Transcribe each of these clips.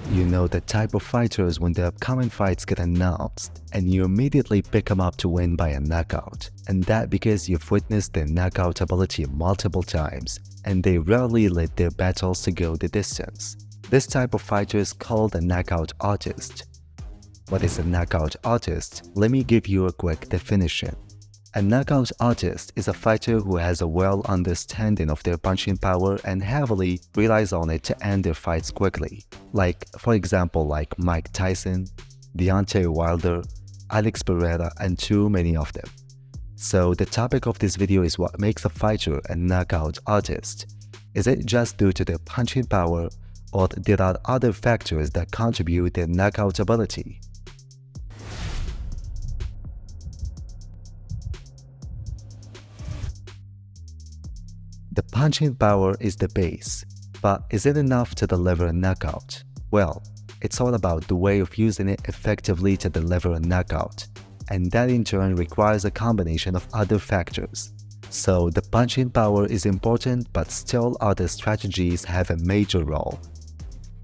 You know the type of fighters when the upcoming fights get announced, and you immediately pick them up to win by a knockout. And that because you've witnessed their knockout ability multiple times, and they rarely let their battles to go the distance. This type of fighter is called a knockout artist. What is a knockout artist? Let me give you a quick definition. A knockout artist is a fighter who has a well understanding of their punching power and heavily relies on it to end their fights quickly. For example, Mike Tyson, Deontay Wilder, Alex Pereira, and too many of them. So the topic of this video is what makes a fighter a knockout artist. Is it just due to their punching power, or there are other factors that contribute their knockout ability? The punching power is the base, but is it enough to deliver a knockout? Well, it's all about the way of using it effectively to deliver a knockout, and that in turn requires a combination of other factors. So the punching power is important, but still other strategies have a major role.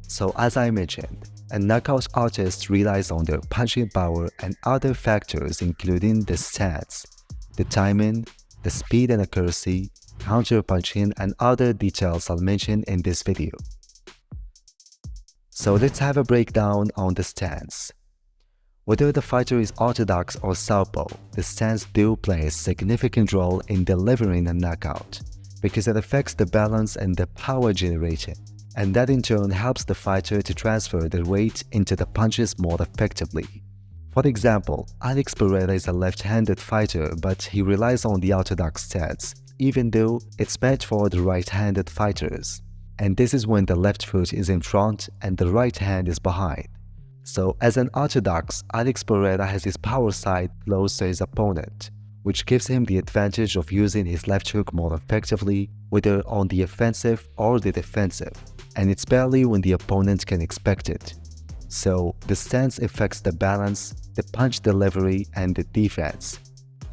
So as I mentioned, a knockout artist relies on their punching power and other factors including the stance, the timing, the speed and accuracy, counter-punching, and other details I'll mention in this video. So let's have a breakdown on the stance. Whether the fighter is orthodox or southpaw, the stance do play a significant role in delivering a knockout because it affects the balance and the power generated, and that in turn helps the fighter to transfer the weight into the punches more effectively. For example, Alex Pereira is a left-handed fighter, but he relies on the orthodox stance, even though it's meant for the right-handed fighters. And this is when the left foot is in front and the right hand is behind. So as an orthodox, Alex Pereira has his power side close to his opponent, which gives him the advantage of using his left hook more effectively, whether on the offensive or the defensive, and it's barely when the opponent can expect it. So the stance affects the balance, the punch delivery, and the defense.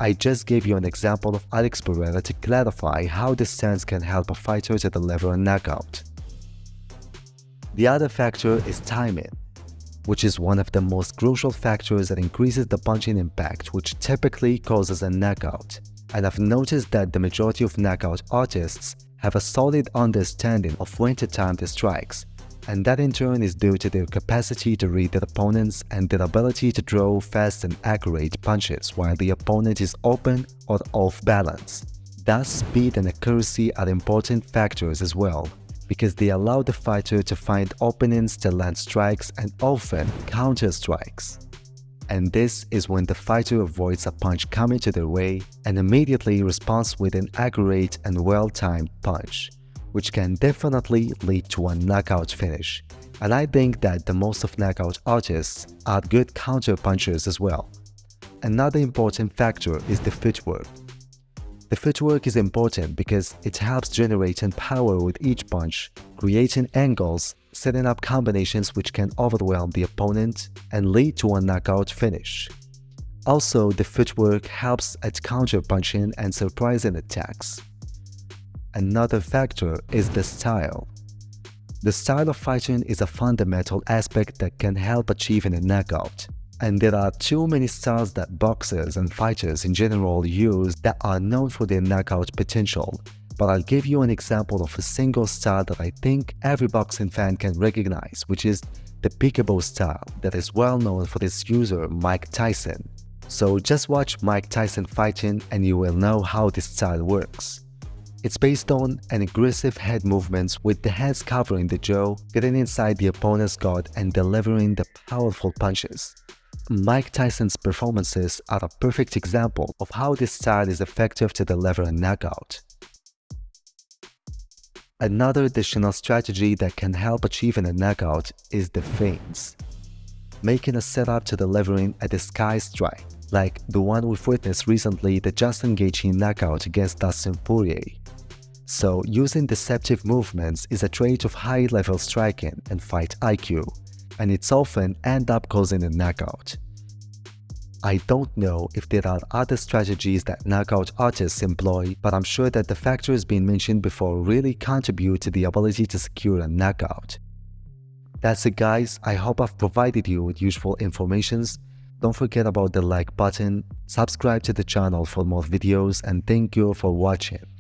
I just gave you an example of Alex Pereira to clarify how the stance can help a fighter to deliver a knockout. The other factor is timing, which is one of the most crucial factors that increases the punching impact, which typically causes a knockout. And I've noticed that the majority of knockout artists have a solid understanding of when to time the strikes, and that in turn is due to their capacity to read their opponents and their ability to throw fast and accurate punches while the opponent is open or off balance. Thus, speed and accuracy are important factors as well, because they allow the fighter to find openings to land strikes and often counter strikes. And this is when the fighter avoids a punch coming to their way and immediately responds with an accurate and well-timed punch, which can definitely lead to a knockout finish. And I think that the most of knockout artists are good counter punchers as well. Another important factor is the footwork. The footwork is important because it helps generating power with each punch, creating angles, setting up combinations which can overwhelm the opponent and lead to a knockout finish. Also, the footwork helps at counter-punching and surprising attacks. Another factor is the style. The style of fighting is a fundamental aspect that can help achieving a knockout. And there are too many styles that boxers and fighters in general use that are known for their knockout potential, but I'll give you an example of a single style that I think every boxing fan can recognize, which is the peekaboo style that is well known for its user Mike Tyson. So just watch Mike Tyson fighting and you will know how this style works. It's based on an aggressive head movements with the hands covering the jaw, getting inside the opponent's guard and delivering the powerful punches. Mike Tyson's performances are a perfect example of how this style is effective to deliver a knockout. Another additional strategy that can help achieving a knockout is the feints. Making a setup to delivering a disguised strike, like the one we've witnessed recently, the Justin Gaethje knockout against Dustin Poirier. So using deceptive movements is a trait of high-level striking and fight IQ, and it's often end up causing a knockout. I don't know if there are other strategies that knockout artists employ, but I'm sure that the factors being mentioned before really contribute to the ability to secure a knockout. That's it guys, I hope I've provided you with useful informations. Don't forget about the like button, subscribe to the channel for more videos, and thank you for watching.